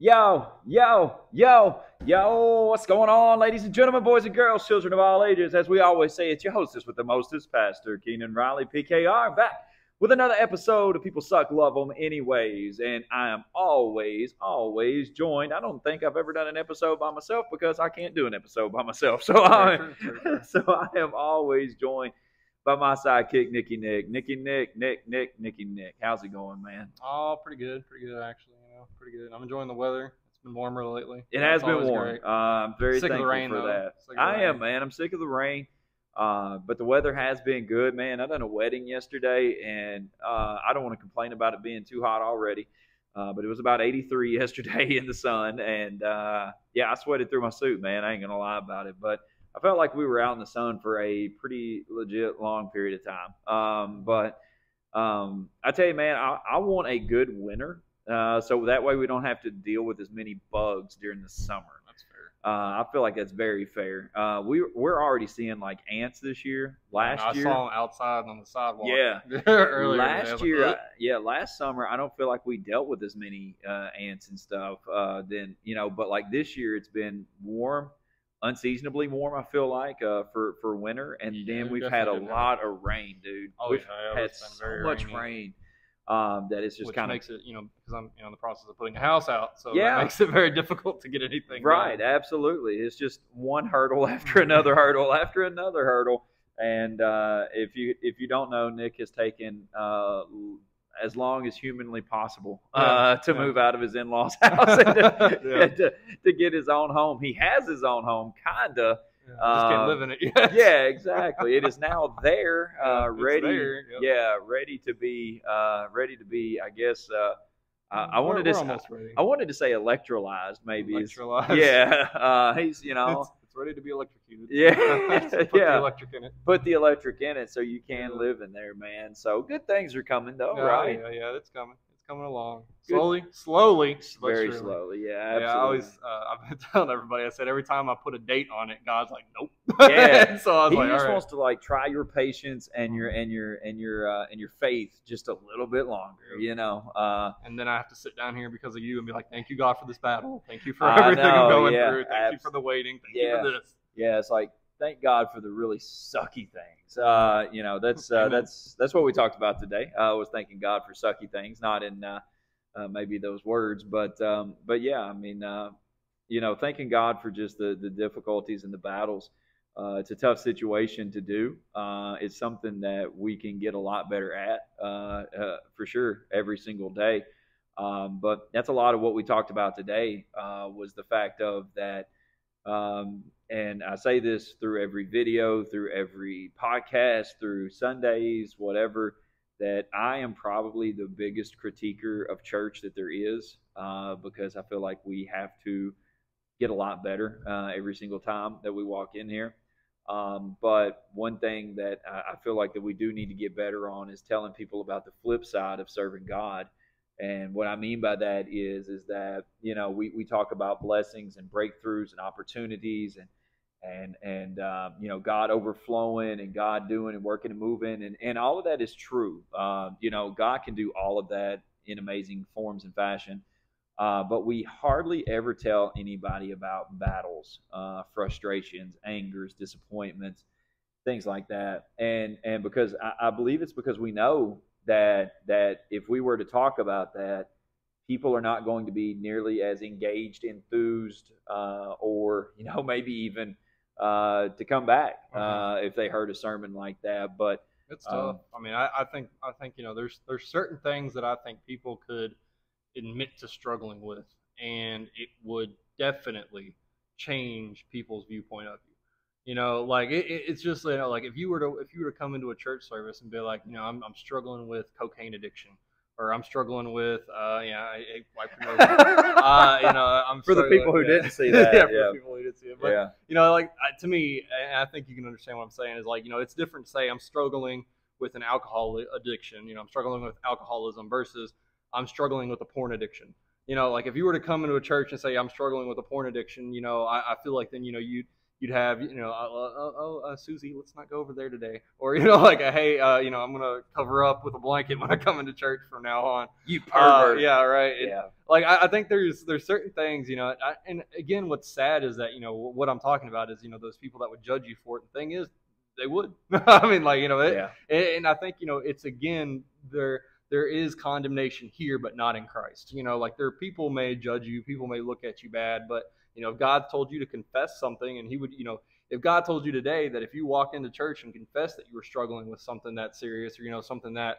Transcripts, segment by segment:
Yo, what's going on, ladies and gentlemen, boys and girls, children of all ages? As we always say, it's your hostess with the mostest, Pastor Keenan Riley, PKR, back with another episode of People Suck, Love 'Em Anyways. And I am always joined. I don't think I've ever done an episode by myself because I can't do an episode by myself. So I am always joined by my sidekick, Nicky Nick. Nicky Nick. How's it going, man? Oh, pretty good actually. Pretty good. I'm enjoying the weather. It's been warmer lately. It has been warm. I'm very thankful for that. I am, man. I'm sick of the rain. But the weather has been good, man. I done a wedding yesterday, and I don't want to complain about it being too hot already. But it was about 83 yesterday in the sun, and I sweated through my suit, man. I ain't gonna lie about it, but I felt like we were out in the sun for a pretty legit long period of time. But I tell you, man, I want a good winter. So that way we don't have to deal with as many bugs during the summer. That's fair. I feel like that's very fair. We're already seeing like ants this year. I saw them outside on the sidewalk. Yeah. Earlier. Last summer, I don't feel like we dealt with as many ants and stuff. But like this year, it's been warm, unseasonably warm. I feel like for winter, and then we've had a lot of rain, dude. We've had so much rain. That it's just kind of makes it, because I'm in the process of putting a house out, so that makes it very difficult to get anything right done. Absolutely. It's just one hurdle after another hurdle after another hurdle. And if you don't know, Nick has taken as long as humanly possible to move out of his in-laws' house and to get his own home. He has his own home, kinda. Just can't live in it yet. Yeah, exactly. It is now there, ready. There, yep. Yeah, ready to be. I guess. I wanted to say electrolyzed, maybe. Electrolyzed. Yeah. He's it's ready to be electrocuted. Yeah. Put the electric in it. Put the electric in it so you can live in there, man. So good things are coming, though, right? Yeah, it's coming. Coming along slowly, very slowly. Yeah, absolutely. I always I've been telling everybody. I said every time I put a date on it, God's like, nope. Yeah. So I was he just wants to like try your patience and your faith just a little bit longer, And then I have to sit down here because of you and be like, thank you, God, for this battle. Thank you for everything I'm going through. Thank you for the waiting. Thank you for this. Yeah, it's like, thank God for the really sucky things. That's what we talked about today. I was thanking God for sucky things, not in maybe those words, but yeah, I mean, thanking God for just the difficulties and the battles. It's a tough situation to do. It's something that we can get a lot better at for sure every single day. But that's a lot of what we talked about today was the fact of that. And I say this through every video, through every podcast, through Sundays, whatever, that I am probably the biggest critiquer of church that there is because I feel like we have to get a lot better every single time that we walk in here. But one thing that I feel like that we do need to get better on is telling people about the flip side of serving God. And what I mean by that is that, we talk about blessings and breakthroughs and opportunities and God overflowing and God doing and working and moving. And all of that is true. God can do all of that in amazing forms and fashion. But we hardly ever tell anybody about battles, frustrations, angers, disappointments, things like that. And because I believe it's because we know that if we were to talk about that, people are not going to be nearly as engaged, enthused, or maybe even to come back if they heard a sermon like that. But it's tough. I mean, I think there's certain things that I think people could admit to struggling with, and it would definitely change people's viewpoint of you. Like it's just like if you were to come into a church service and be like, I'm struggling with cocaine addiction, or I'm struggling with wipe your nose. I'm for the people who didn't see that. For the people who didn't see it. But to me, and I think you can understand what I'm saying is like, it's different to say I'm struggling with an alcohol addiction. I'm struggling with alcoholism versus I'm struggling with a porn addiction. Like if you were to come into a church and say I'm struggling with a porn addiction, I feel like then you'd you'd have, Susie, let's not go over there today, or like, hey, I'm gonna cover up with a blanket when I come into church from now on. You pervert. Yeah, right. Yeah. Like I think there's certain things, and again, what's sad is that what I'm talking about is those people that would judge you for it. The thing is, they would. I mean, like Yeah. and I think it's again there is condemnation here, but not in Christ. Like people may judge you, people may look at you bad, but if God told you to confess something, and He would, if God told you today that if you walked into church and confessed that you were struggling with something that serious, or something that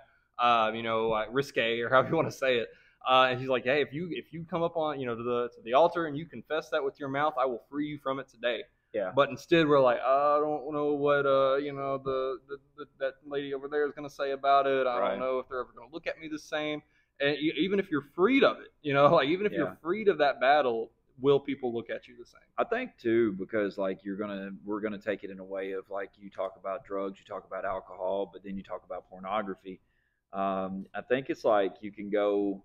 risque, or however you want to say it, and He's like, hey, if you come up on to the altar and you confess that with your mouth, I will free you from it today. Yeah. But instead, we're like, I don't know what that lady over there is going to say about it. I don't know if they're ever going to look at me the same. And even if you're freed of it, like even if you're freed of that battle, will people look at you the same? I think too, because like we're gonna take it in a way of like you talk about drugs, you talk about alcohol, but then you talk about pornography. I think it's like you can go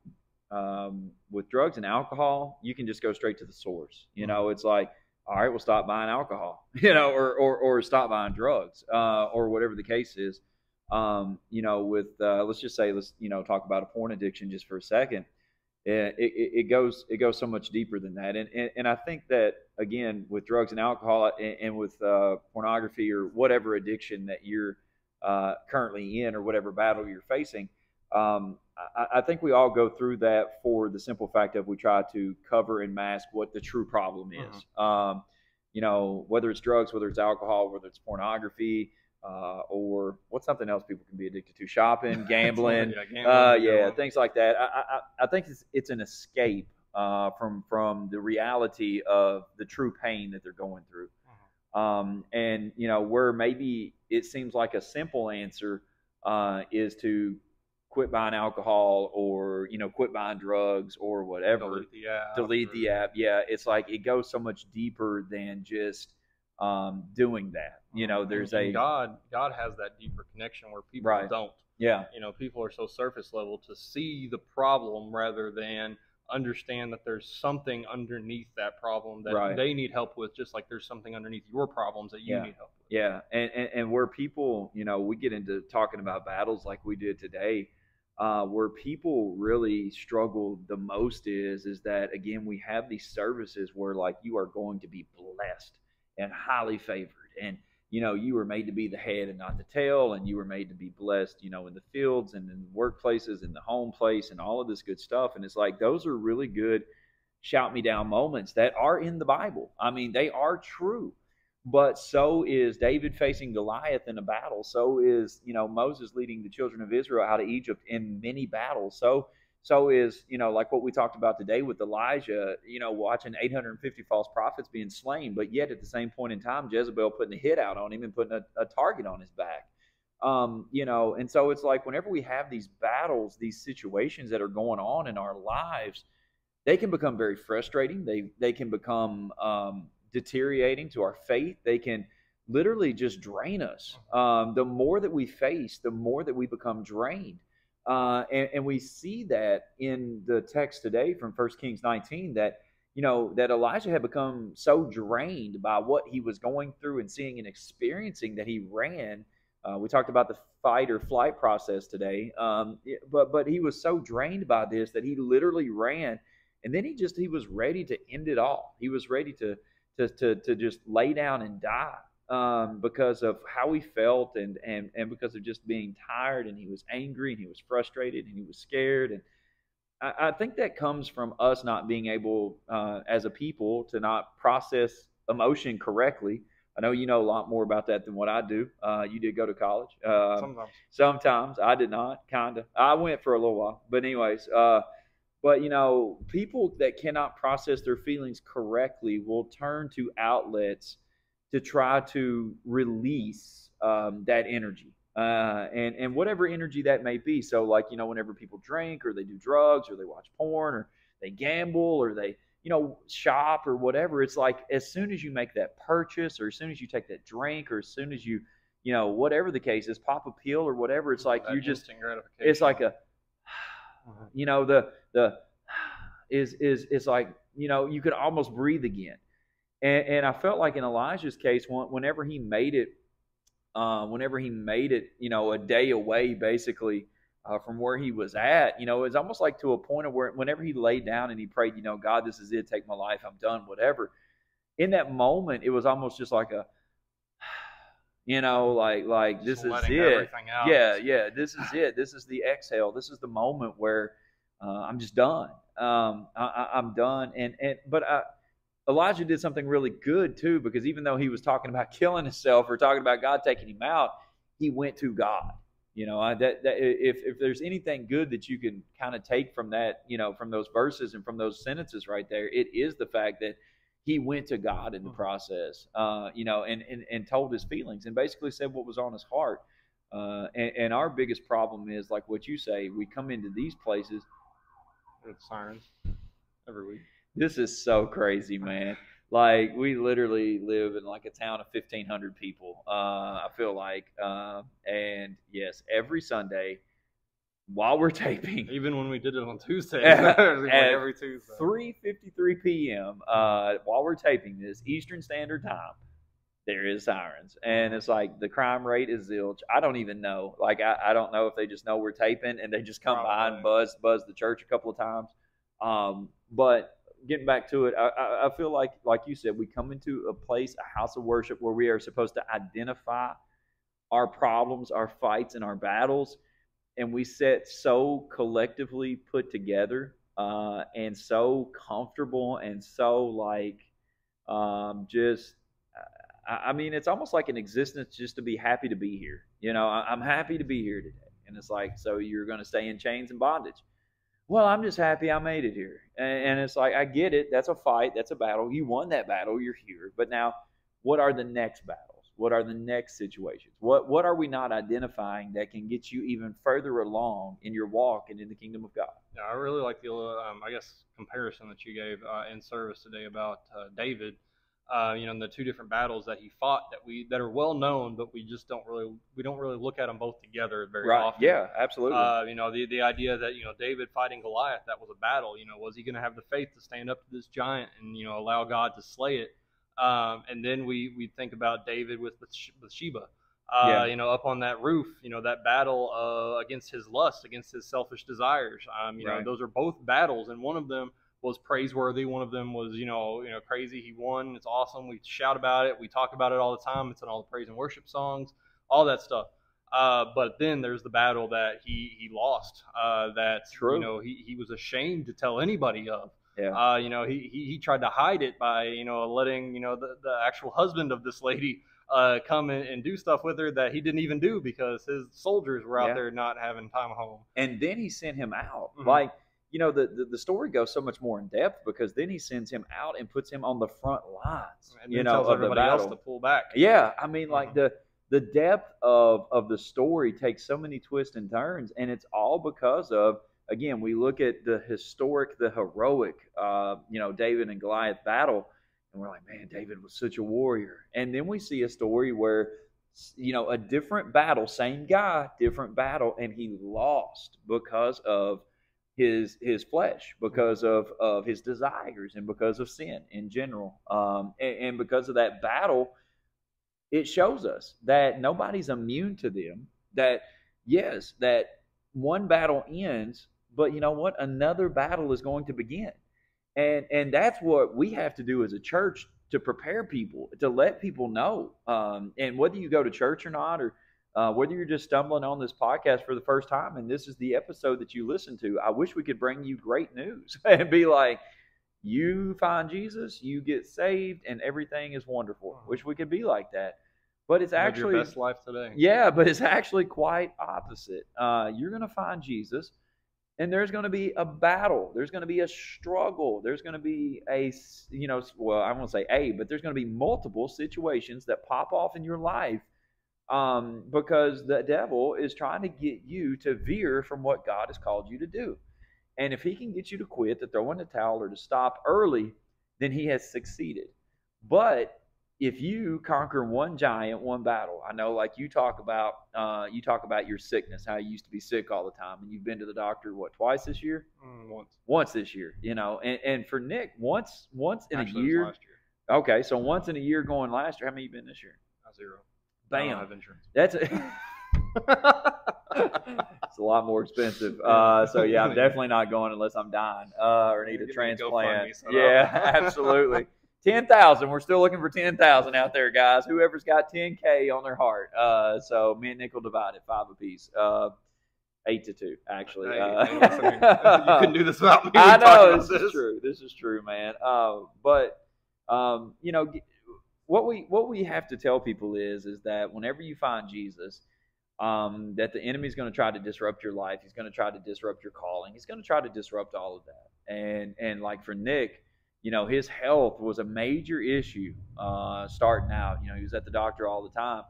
with drugs and alcohol, you can just go straight to the source. It's like, all right, we'll stop buying alcohol, or stop buying drugs, or whatever the case is. With let's just say let's talk about a porn addiction just for a second. It goes so much deeper than that, and I think that again with drugs and alcohol and with pornography or whatever addiction that you're currently in or whatever battle you're facing. I think we all go through that for the simple fact of we try to cover and mask what the true problem is. Whether it's drugs, whether it's alcohol, whether it's pornography, or what's something else people can be addicted to? Shopping, gambling, things like that. I think it's an escape from the reality of the true pain that they're going through. And where maybe it seems like a simple answer is to quit buying alcohol or quit buying drugs or whatever. Delete the app. Yeah, it's like it goes so much deeper than just doing that. There's God has that deeper connection where people don't. Yeah. People are so surface level to see the problem rather than understand that there's something underneath that problem that they need help with, just like there's something underneath your problems that you need help with. Yeah, and where people, we get into talking about battles like we did today, where people really struggle the most is that, again, we have these services where like you are going to be blessed and highly favored, and you were made to be the head and not the tail, and you were made to be blessed, in the fields and in workplaces, in the home place, and all of this good stuff. And it's like those are really good shout me down moments that are in the Bible. I mean, they are true. But so is David facing Goliath in a battle. So is, Moses leading the children of Israel out of Egypt in many battles. So is, like what we talked about today with Elijah, watching 850 false prophets being slain, but yet at the same point in time, Jezebel putting a hit out on him and putting a target on his back. And so it's like whenever we have these battles, these situations that are going on in our lives, they can become very frustrating. They can become deteriorating to our faith. They can literally just drain us. The more that we face, the more that we become drained. And we see that in the text today from 1 Kings 19 that, that Elijah had become so drained by what he was going through and seeing and experiencing that he ran. We talked about the fight or flight process today. But he was so drained by this that he literally ran. And then he was ready to end it all. He was ready to just lay down and die because of how he felt and because of just being tired, and he was angry and he was frustrated and he was scared. And I think that comes from us not being able as a people to not process emotion correctly. I know you know a lot more about that than what I do. You did go to college. Sometimes. I did not, kind of. I went for a little while. But anyways, but, people that cannot process their feelings correctly will turn to outlets to try to release that energy and whatever energy that may be. So, like, whenever people drink or they do drugs or they watch porn or they gamble or they, shop or whatever, it's like as soon as you make that purchase or as soon as you take that drink or as soon as you, whatever the case is, pop a pill or whatever, it's like you just, it's like a, it's like, you could almost breathe again. And I felt like in Elijah's case, whenever he made it, a day away, basically, from where he was at, it was almost like to a point of where whenever he laid down and he prayed, God, this is it, take my life, I'm done, whatever. In that moment, it was almost just like a, like this is it. Yeah, this is it. This is the exhale. This is the moment where I'm just done. I'm done. But Elijah did something really good too, because even though he was talking about killing himself or talking about God taking him out, he went to God. If there's anything good that you can kind of take from that, from those verses and from those sentences right there, it is the fact that he went to God in the process, and told his feelings and basically said what was on his heart. And our biggest problem is, like what you say, we come into these places. It's sirens every week. This is so crazy, man. Like, we literally live in like a town of 1,500 people, I feel like. And yes, every Sunday while we're taping, even when we did it on Tuesday, every Tuesday, 3:53 p.m. While we're taping this Eastern Standard Time, there is sirens, and it's like the crime rate is zilch. I don't even know. Like, I don't know if they just know we're taping and they just come by and buzz the church a couple of times. But getting back to it, I feel like you said, we come into a place, a house of worship, where we are supposed to identify our problems, our fights, and our battles. And we sit so collectively put together, and so comfortable, and so like, it's almost like an existence just to be happy to be here. I'm happy to be here today. And it's like, so you're going to stay in chains and bondage? Well, I'm just happy I made it here. And it's like, I get it. That's a fight. That's a battle. You won that battle. You're here. But now, what are the next battles? What are the next situations? What are we not identifying that can get you even further along in your walk and in the kingdom of God? Yeah, I really like the, comparison that you gave in service today about David. The two different battles that he fought that are well known, but we don't really look at them both together very often. Yeah, absolutely. The idea that David fighting Goliath, that was a battle. Was he going to have the faith to stand up to this giant and allow God to slay it? And then we think about David with Bathsheba, up on that roof, that battle against his lust, against his selfish desires. Those are both battles, and one of them was praiseworthy. One of them was, crazy. He won. It's awesome. We shout about it. We talk about it all the time. It's in all the praise and worship songs, all that stuff. But then there's the battle that he lost. That's true. He was ashamed to tell anybody of. Yeah. He tried to hide it by, letting, the actual husband of this lady come and do stuff with her that he didn't even do because his soldiers were out there not having time home. And then he sent him out. Mm-hmm. Like, the story goes so much more in depth, because then he sends him out and puts him on the front lines, and tells everybody else to pull back. Yeah. I mean, like, the depth of the story takes so many twists and turns, and it's all because of, again, we look at the heroic, David and Goliath battle, and we're like, man, David was such a warrior. And then we see a story where, a different battle, same guy, different battle, and he lost because of his flesh, because of his desires, and because of sin in general. And because of that battle, it shows us that nobody's immune to them. That, yes, that one battle ends, but you know what? Another battle is going to begin. And that's what we have to do as a church, to prepare people, to let people know. And whether you go to church or not, or whether you're just stumbling on this podcast for the first time and this is the episode that you listen to, I wish we could bring you great news and be like, you find Jesus, you get saved, and everything is wonderful. Wish we could be like that. But it's actually your best life today. Yeah, but it's actually quite opposite. You're going to find Jesus, and there's going to be a battle. There's going to be a struggle. There's going to be I won't say but there's going to be multiple situations that pop off in your life, because the devil is trying to get you to veer from what God has called you to do. And if he can get you to quit, to throw in the towel, or to stop early, then he has succeeded. But if you conquer one giant, one battle, I know, like you talk about your sickness, how you used to be sick all the time, and you've been to the doctor, twice this year? Once. Once this year, and for Nick, once in a year. Last year. Okay, so once in a year going last year. How many you been this year? 0. I don't Bam. have insurance. That's it. It's a lot more expensive. So yeah, I'm definitely not going unless I'm dying or need a transplant. Yeah, absolutely. 10,000. We're still looking for 10,000 out there, guys. Whoever's got 10K on their heart. So me and Nick will divide it 5 apiece. 8-2, actually. You couldn't do this without me. I know this is true. This is true, man. But you know, what we have to tell people is that whenever you find Jesus, that the enemy's going to try to disrupt your life. He's going to try to disrupt your calling. He's going to try to disrupt all of that. And like for Nick, you know, his health was a major issue starting out. You know, he was at the doctor all the time.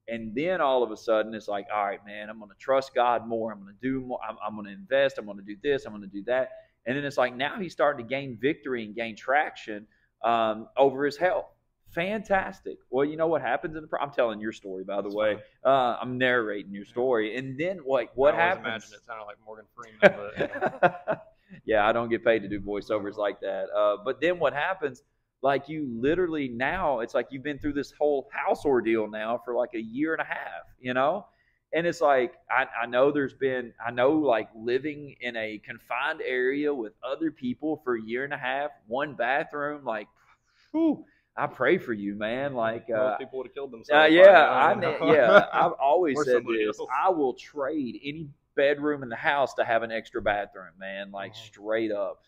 And then all of a sudden, it's like, all right, man, I'm going to trust God more. I'm going to do more. I'm going to invest. I'm going to do this. I'm going to do that. And then it's like now he's starting to gain victory and gain traction over his health. Fantastic. Well, you know what happens in the I'm telling your story, by the way. I'm narrating your story. And then what happens? I imagine it sounded like Morgan Freeman. But, yeah, I don't get paid to do voiceovers like that. But then what happens, like you literally now, it's like you've been through this whole house ordeal now for like a year and a half, you know? And it's like, I know like living in a confined area with other people for a year and a half, one bathroom, like, whew, I pray for you, man. Like most people would have killed themselves. I've always said this. I will trade any bedroom in the house to have an extra bathroom, man. Like straight up.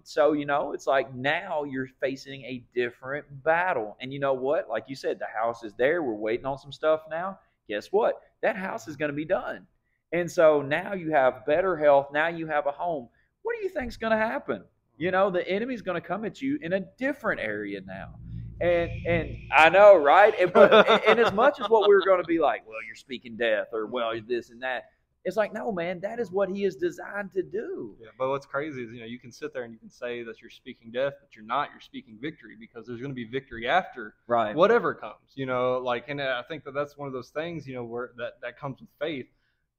So you know, it's like now you're facing a different battle, and you know what? Like you said, the house is there. We're waiting on some stuff now. Guess what? That house is going to be done, and so now you have better health. Now you have a home. What do you think's going to happen? You know, the enemy's going to come at you in a different area now. And I know, right? And as much as what we were going to be like, well, you're speaking death, or well, this and that, it's like, no, man, that is what he is designed to do. Yeah, but what's crazy is, you know, you can sit there and you can say that you're speaking death, but you're not. You're speaking victory, because there's going to be victory after whatever comes. You know, like, and I think that's one of those things, you know, where that comes with faith.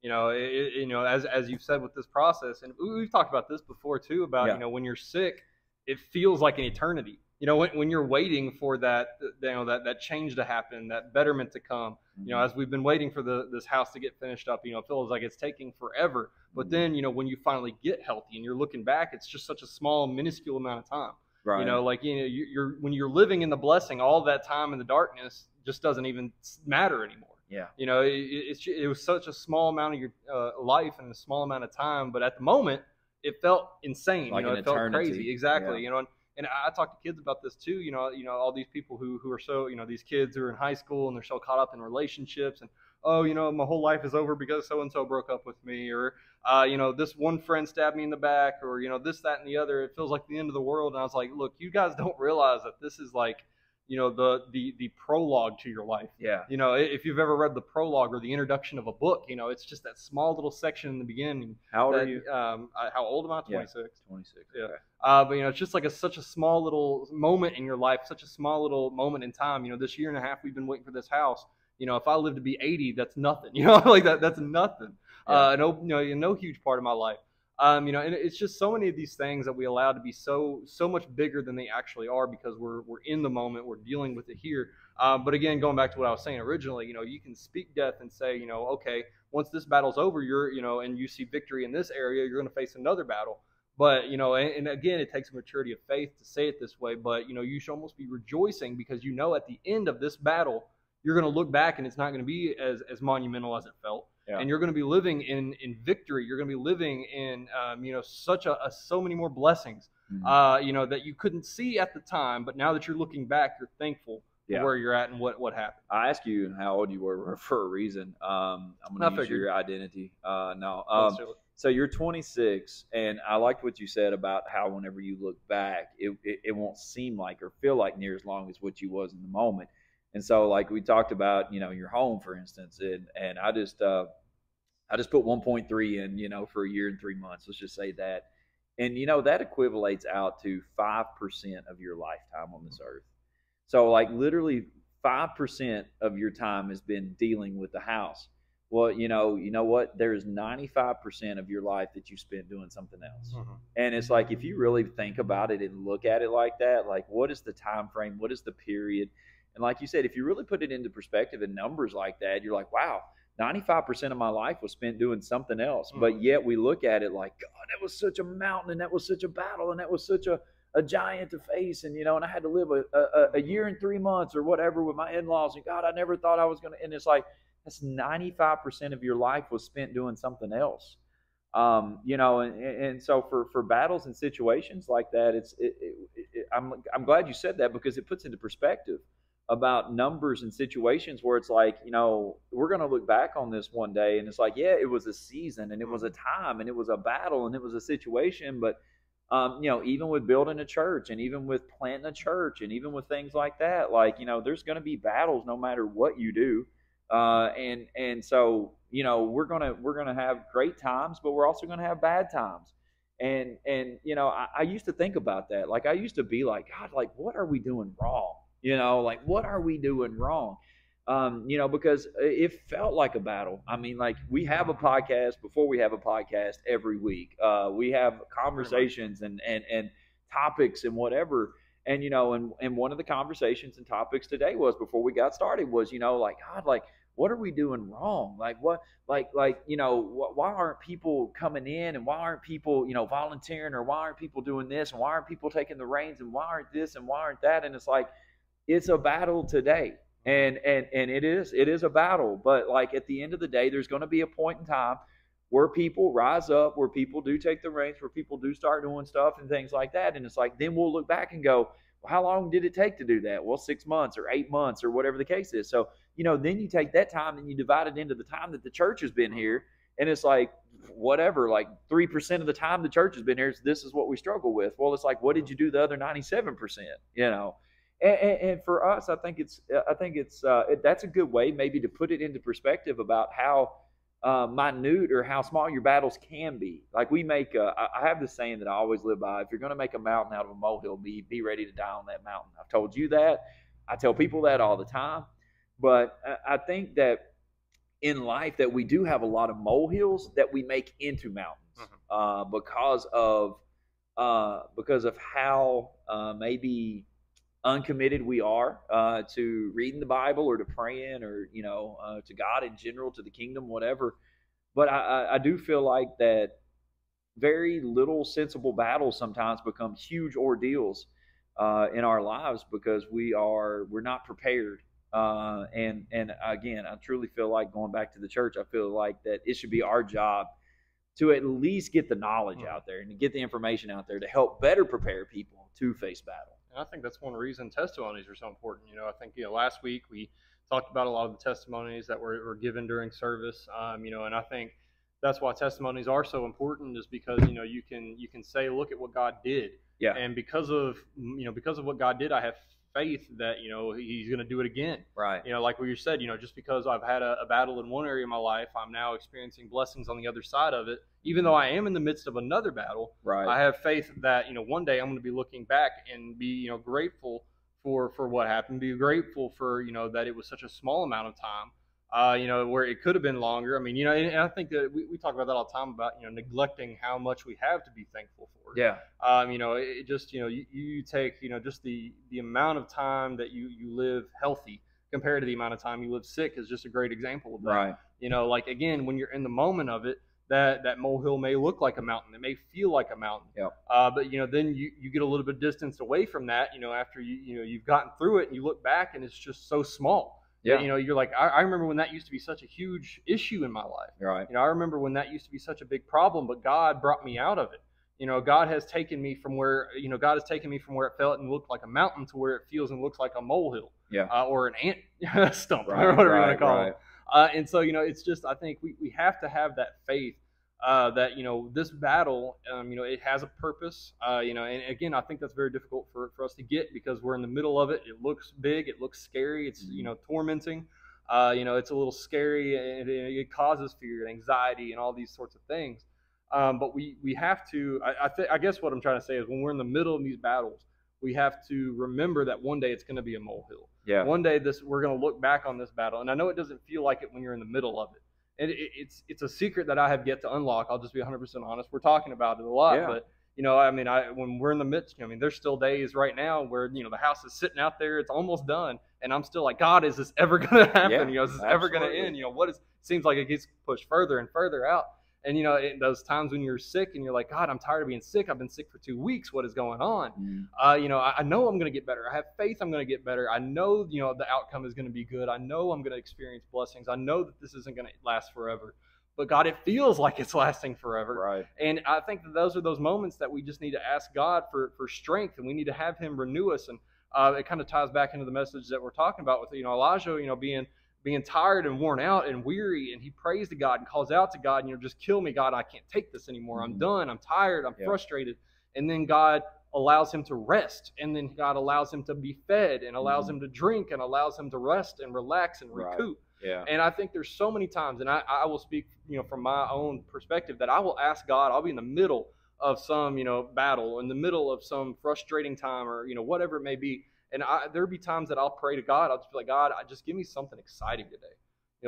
You know, you know, as you've said with this process, and we've talked about this before too, about, you know, when you're sick, it feels like an eternity. You know, when you're waiting for that, you know, that change to happen, that betterment to come. You know, as we've been waiting for this house to get finished up, you know, it feels like it's taking forever. But then, you know, when you finally get healthy and you're looking back, it's just such a small, minuscule amount of time. Right. You know, like, you know, when you're living in the blessing, all that time in the darkness just doesn't even matter anymore. Yeah. You know, it was such a small amount of your life and a small amount of time, but at the moment, it felt insane. Like, you know, it felt crazy. Exactly. Yeah. You know, and I talk to kids about this too. You know, all these people who are so, you know, these kids who are in high school and they're so caught up in relationships, and oh, you know, my whole life is over because so and so broke up with me, or you know, this one friend stabbed me in the back, or you know, this, that, and the other. It feels like the end of the world. And I was like, look, you guys don't realize that this is like, you know, the prologue to your life. Yeah. You know, if you've ever read the prologue or the introduction of a book, you know, it's just that small little section in the beginning. How old are you? How old am I? 26. Yeah, 26. Yeah. Okay. But you know, it's just like such a small little moment in your life, such a small little moment in time. You know, this year and a half we've been waiting for this house. You know, if I live to be 80, that's nothing. You know, like that's nothing. Yeah. No huge part of my life. You know, and it's just so many of these things that we allow to be so much bigger than they actually are, because we're in the moment, we're dealing with it here. But again, going back to what I was saying originally, you know, you can speak death and say, you know, okay, once this battle's over, you know, and you see victory in this area, you're going to face another battle. But, you know, and again, it takes a maturity of faith to say it this way, but, you know, you should almost be rejoicing, because you know at the end of this battle, you're going to look back and it's not going to be as monumental as it felt. Yeah. And you're going to be living in victory. You're going to be living in, you know, so many more blessings, you know, that you couldn't see at the time. But now that you're looking back, you're thankful for where you're at and what happened. I asked you how old you were for a reason. I'm going to use your identity. So you're 26, and I liked what you said about how whenever you look back, it won't seem like or feel like near as long as what you was in the moment. And so, like we talked about, you know, your home, for instance, and I just put 1.3 in, you know, for a year and 3 months. Let's just say that, and you know that equivalates out to 5% of your lifetime on this earth. So, like literally 5% of your time has been dealing with the house. Well, you know what? There's 95% of your life that you spent doing something else. Mm-hmm. And it's like if you really think about it and look at it like that, like what is the time frame? What is the period? And like you said, if you really put it into perspective and numbers like that, you're like, wow, 95% of my life was spent doing something else. Mm-hmm. But yet we look at it like, God, that was such a mountain and that was such a battle and that was such a giant to face. And, and I had to live a year and 3 months or whatever with my in-laws. And God, I never thought I was going to. And it's like, that's 95% of your life was spent doing something else. And so for battles and situations like that, I'm glad you said that because it puts into perspective about numbers and situations where it's like, we're going to look back on this one day and it's like, yeah, it was a season and it was a time and it was a battle and it was a situation. But, even with building a church and even with planting a church and even with things like that, like, there's going to be battles no matter what you do. And so we're gonna have great times, but we're also gonna have bad times. And I used to think about that. Like I used to be like, God, like what are we doing wrong? Like what are we doing wrong? Because it felt like a battle. I mean, like we have a podcast before we have a podcast every week. We have conversations and topics and whatever. And one of the conversations and topics today was before we got started was, like God, like what are we doing wrong? Like what, why aren't people coming in and why aren't people, volunteering or why aren't people doing this and why aren't people taking the reins and why aren't this and why aren't that? And it's like, it's a battle today. And it is a battle, but like at the end of the day, there's going to be a point in time where people rise up, where people do take the reins, where people do start doing stuff and things like that. And it's like, then we'll look back and go, well, how long did it take to do that? Well, 6 months or 8 months or whatever the case is. So, then you take that time and you divide it into the time that the church has been here. And it's like, whatever, like 3% of the time the church has been here, this is what we struggle with. Well, it's like, what did you do the other 97%, And for us, I think that's a good way maybe to put it into perspective about how minute or how small your battles can be. Like I have this saying that I always live by: if you're going to make a mountain out of a molehill, be ready to die on that mountain. I've told you that. I tell people that all the time. But I think that in life that we do have a lot of molehills that we make into mountains because of how maybe uncommitted we are to reading the Bible or to praying or to God in general, to the kingdom, whatever. But I do feel like that very little sensible battles sometimes become huge ordeals in our lives because we're not prepared. And again, I truly feel like going back to the church, I feel like that it should be our job to at least get the knowledge out there and to get the information out there to help better prepare people to face battle. And I think that's one reason testimonies are so important. I think last week we talked about a lot of the testimonies that were given during service. And I think that's why testimonies are so important, is because you can say, look at what God did. Yeah. And because of what God did, I have faith that He's going to do it again. Right. Like what you said, just because I've had a battle in one area of my life, I'm now experiencing blessings on the other side of it. Even though I am in the midst of another battle, right, I have faith that one day I'm going to be looking back and be grateful for what happened, be grateful for that it was such a small amount of time. Where it could have been longer. I mean, and I think that we talk about that all the time about, neglecting how much we have to be thankful for. Yeah. It just, you take, just the amount of time that you live healthy compared to the amount of time you live sick is just a great example of that. Right. Like, again, when you're in the moment of it, that molehill may look like a mountain. It may feel like a mountain. Yep. But, then you get a little bit distance away from that, after you've gotten through it and you look back and it's just so small. Yeah. You're like, I remember when that used to be such a huge issue in my life. Right. I remember when that used to be such a big problem, but God brought me out of it. God has taken me from where, it felt and looked like a mountain to where it feels and looks like a molehill. Yeah. Or an ant stump, right, or whatever you want to call it. And so, it's just, I think we have to have that faith that, this battle, it has a purpose, and again, I think that's very difficult for us to get because we're in the middle of it. It looks big. It looks scary. It's, tormenting. It's a little scary, and it causes fear and anxiety and all these sorts of things. But we have to, I guess what I'm trying to say is when we're in the middle of these battles, we have to remember that one day it's going to be a molehill. Yeah. One day we're going to look back on this battle. And I know it doesn't feel like it when you're in the middle of it. And it's a secret that I have yet to unlock. I'll just be 100% honest. We're talking about it a lot, Yeah. but I mean, when we're in the midst, I mean, there's still days right now where the house is sitting out there, it's almost done, and I'm still like, God, is this ever going to happen? Yeah, Is this ever going to absolutely. end? What is? Seems like it gets pushed further and further out. And in those times when you're sick and you're like, God, I'm tired of being sick. I've been sick for 2 weeks. What is going on? Mm. I know I'm going to get better. I have faith I'm going to get better. I know, the outcome is going to be good. I know I'm going to experience blessings. I know that this isn't going to last forever. But God, it feels like it's lasting forever. Right. And I think that those are those moments that we just need to ask God for strength, and we need to have Him renew us. And it kind of ties back into the message that we're talking about with Elijah, being tired and worn out and weary, and he prays to God and calls out to God, just kill me, God, I can't take this anymore. I'm done. I'm tired. I'm frustrated. And then God allows him to rest, and then God allows him to be fed, and allows him to drink, and allows him to rest and relax and recoup. Yeah. And I think there's so many times, and I will speak, from my own perspective, that I will ask God. I'll be in the middle of some, battle, in the middle of some frustrating time, or whatever it may be. And there'll be times that I'll pray to God. I'll just be like, God, just give me something exciting today.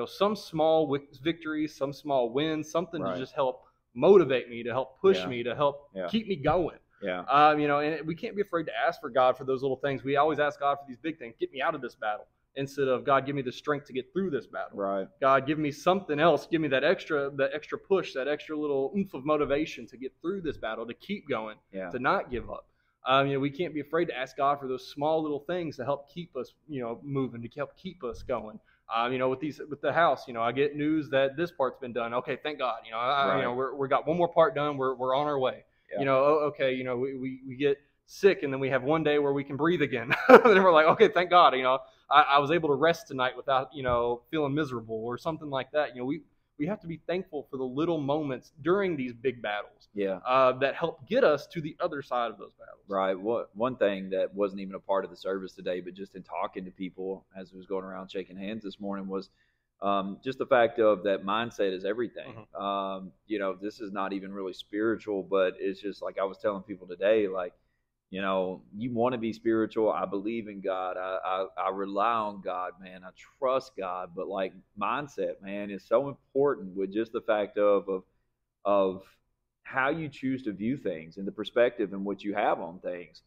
Some small victories, some small wins, something to just help motivate me, to help push me, to help keep me going. Yeah. And we can't be afraid to ask for God for those little things. We always ask God for these big things. Get me out of this battle. Instead of, God, give me the strength to get through this battle. Right. God, give me something else. Give me that extra push, that extra little oomph of motivation to get through this battle, to keep going, to not give up. We can't be afraid to ask God for those small little things to help keep us, moving, to help keep us going. With the house, I get news that this part's been done. Okay, thank God. We got one more part done. We're on our way. Yeah. Okay, we get sick, and then we have one day where we can breathe again. And then we're like, okay, thank God. I was able to rest tonight without, feeling miserable or something like that. We have to be thankful for the little moments during these big battles. Yeah. That help get us to the other side of those battles. Right. One thing that wasn't even a part of the service today, but just in talking to people as I was going around shaking hands this morning, was just the fact of that mindset is everything. Mm-hmm. This is not even really spiritual, but it's just like I was telling people today, like, you want to be spiritual. I believe in God. I rely on God, man. I trust God. But like mindset, man, is so important with just the fact of how you choose to view things and the perspective in which you have on things.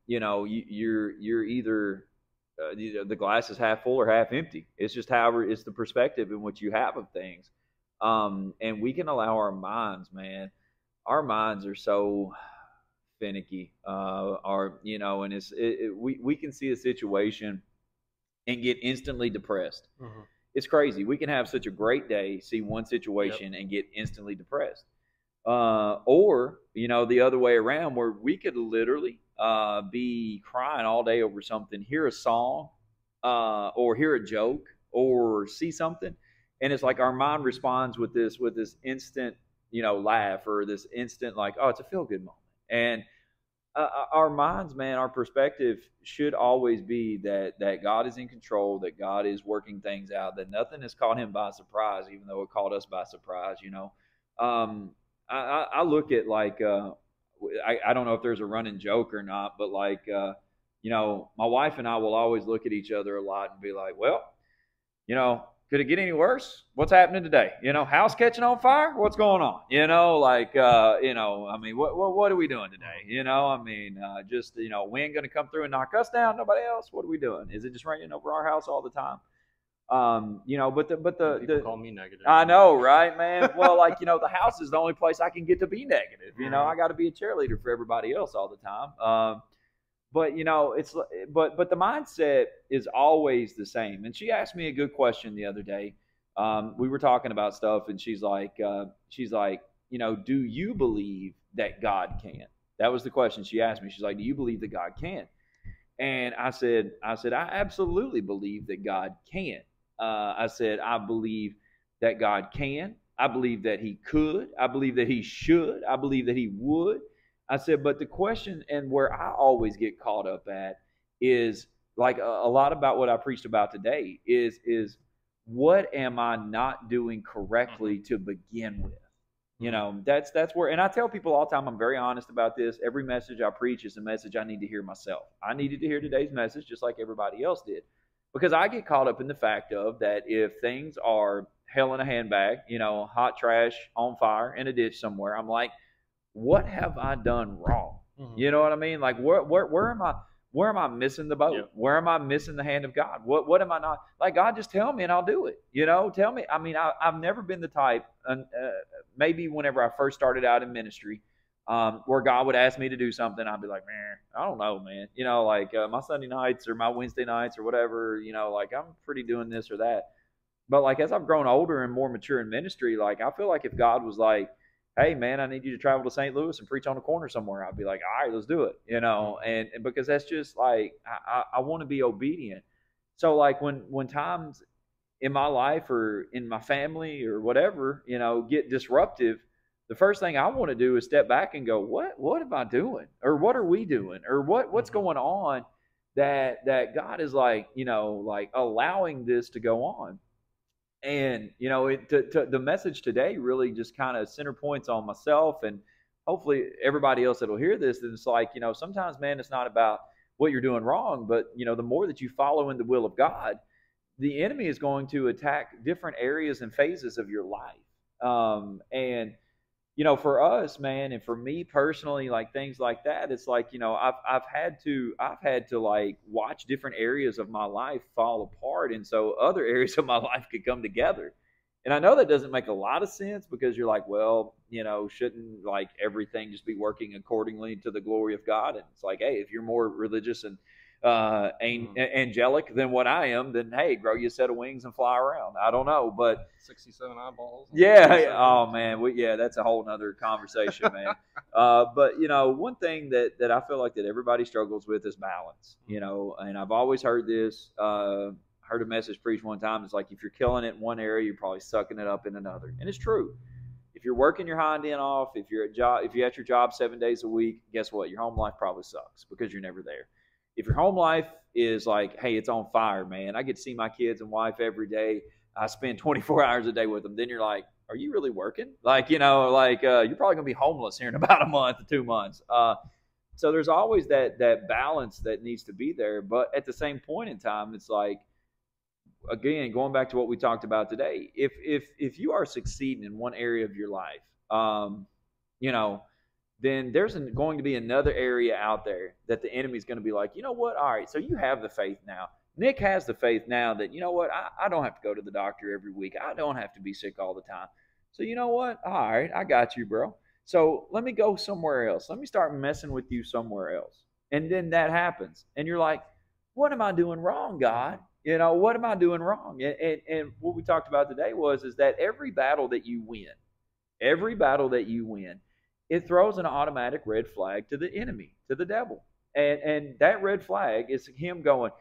You're either the glass is half full or half empty. It's just however it's the perspective in which you have of things. And we can allow our minds, man. Our minds are so finicky, and we can see a situation and get instantly depressed. Mm-hmm. It's crazy. We can have such a great day, see one situation, and get instantly depressed. Or the other way around, where we could literally be crying all day over something, hear a song, or hear a joke, or see something, and it's like our mind responds with this instant laugh, or this instant like, oh, it's a feel good moment. And our minds, man, our perspective should always be that God is in control, that God is working things out, that nothing has caught him by surprise, even though it caught us by surprise. I look at like I don't know if there's a running joke or not, but like my wife and I will always look at each other a lot and be like, well, could it get any worse? What's happening today? House catching on fire? What's going on? I mean, what are we doing today? Just, wind going to come through and knock us down? Nobody else? What are we doing? Is it just raining over our house all the time? People call me negative. I know, right, man? Well, like, the house is the only place I can get to be negative. I got to be a cheerleader for everybody else all the time. But but the mindset is always the same. And she asked me a good question the other day. We were talking about stuff, and she's like, do you believe that God can? That was the question she asked me. She's like, do you believe that God can? And I said, I absolutely believe that God can. I said, I believe that God can. I believe that he could. I believe that he should. I believe that he would. I said, but the question, and where I always get caught up at, is like a lot about what I preached about today is what am I not doing correctly to begin with? That's where, and I tell people all the time, I'm very honest about this. Every message I preach is a message I need to hear myself. I needed to hear today's message just like everybody else did, because I get caught up in the fact of that if things are hell in a handbag, hot trash on fire in a ditch somewhere. I'm like, what have I done wrong? Mm-hmm. You know what I mean? Like, where am I missing the boat? Yeah. Where am I missing the hand of God? What am I not? Like, God, just tell me and I'll do it. Tell me. I mean, I've never been the type, maybe whenever I first started out in ministry, where God would ask me to do something, I'd be like, man, I don't know, man. Like my Sunday nights or my Wednesday nights or whatever, like I'm pretty doing this or that. But like as I've grown older and more mature in ministry, like I feel like if God was like, hey man, I need you to travel to St. Louis and preach on a corner somewhere, I'd be like, all right, let's do it. And because that's just like I want to be obedient. So like when times in my life or in my family or whatever, get disruptive, the first thing I want to do is step back and go, what am I doing? Or what are we doing? Or what's going on that God is like, like allowing this to go on. And, the message today really just kind of center points on myself and hopefully everybody else that'll hear this. And it's like, sometimes, man, it's not about what you're doing wrong, but, the more that you follow in the will of God, the enemy is going to attack different areas and phases of your life. And, for us, man, and for me personally, like things like that, it's like, I've had to like watch different areas of my life fall apart. And so other areas of my life could come together. And I know that doesn't make a lot of sense because you're like, well, shouldn't like everything just be working accordingly to the glory of God? And it's like, hey, if you're more religious and angelic than what I am, then hey, grow you a set of wings and fly around. I don't know, but 67 eyeballs. Yeah. Oh man. That's a whole nother conversation, man. But one thing that I feel like that everybody struggles with is balance, and I've always heard this, heard a message preached one time. It's like, if you're killing it in one area, you're probably sucking it up in another. And it's true. If you're working your hind end off, if you're at your job 7 days a week, guess what? Your home life probably sucks because you're never there. If your home life is like, hey, it's on fire, man, I get to see my kids and wife every day, I spend 24 hours a day with them, then you're like, are you really working? Like, you're probably going to be homeless here in about a month or 2 months. So there's always that balance that needs to be there. But at the same point in time, it's like, again, going back to what we talked about today, if you are succeeding in one area of your life, then there's going to be another area out there that the enemy's going to be like, you know what? All right, so you have the faith now. Nick has the faith now that, you know what? I don't have to go to the doctor every week. I don't have to be sick all the time. So you know what? All right, I got you, bro. So let me go somewhere else. Let me start messing with you somewhere else. And then that happens. And you're like, what am I doing wrong, God? What am I doing wrong? And what we talked about today is that every battle that you win, it throws an automatic red flag to the enemy, to the devil. And that red flag is him going,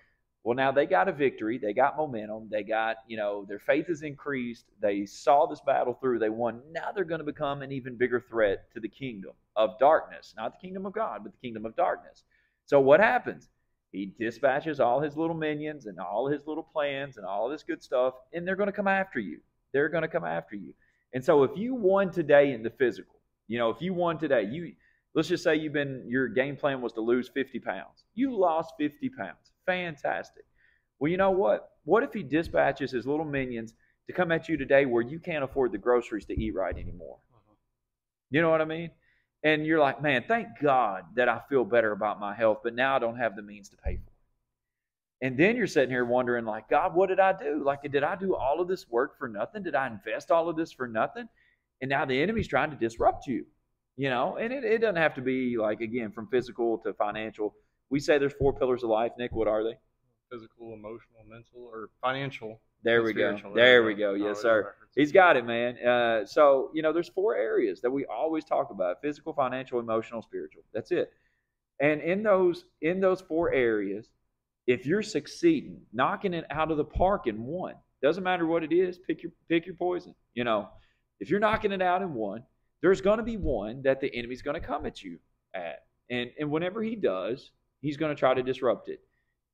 well, now they got a victory. They got momentum. They got, their faith is increased. They saw this battle through. They won. Now they're going to become an even bigger threat to the kingdom of darkness. Not the kingdom of God, but the kingdom of darkness. So what happens? He dispatches all his little minions and all his little plans and all this good stuff, and they're going to come after you. They're going to come after you. And so if you won today in the physical, if you won today, let's just say your game plan was to lose 50 pounds. You lost 50 pounds. Fantastic. Well, you know what? What if he dispatches his little minions to come at you today where you can't afford the groceries to eat right anymore? You know what I mean? And you're like, man, thank God that I feel better about my health, but now I don't have the means to pay for it. And then you're sitting here wondering, like, God, what did I do? Like, did I do all of this work for nothing? Did I invest all of this for nothing? And now the enemy's trying to disrupt you, and it doesn't have to be like, again, from physical to financial. We say there's 4 pillars of life. Nick, what are they? Physical, emotional, mental, or financial. There we go. There we go. Yes, sir. He's got it, man. So, there's 4 areas that we always talk about: physical, financial, emotional, spiritual. That's it. And in those 4 areas, if you're succeeding, knocking it out of the park in one, doesn't matter what it is, pick your poison. If you're knocking it out in one, there's going to be one that the enemy's going to come at you at. And whenever he does, he's going to try to disrupt it.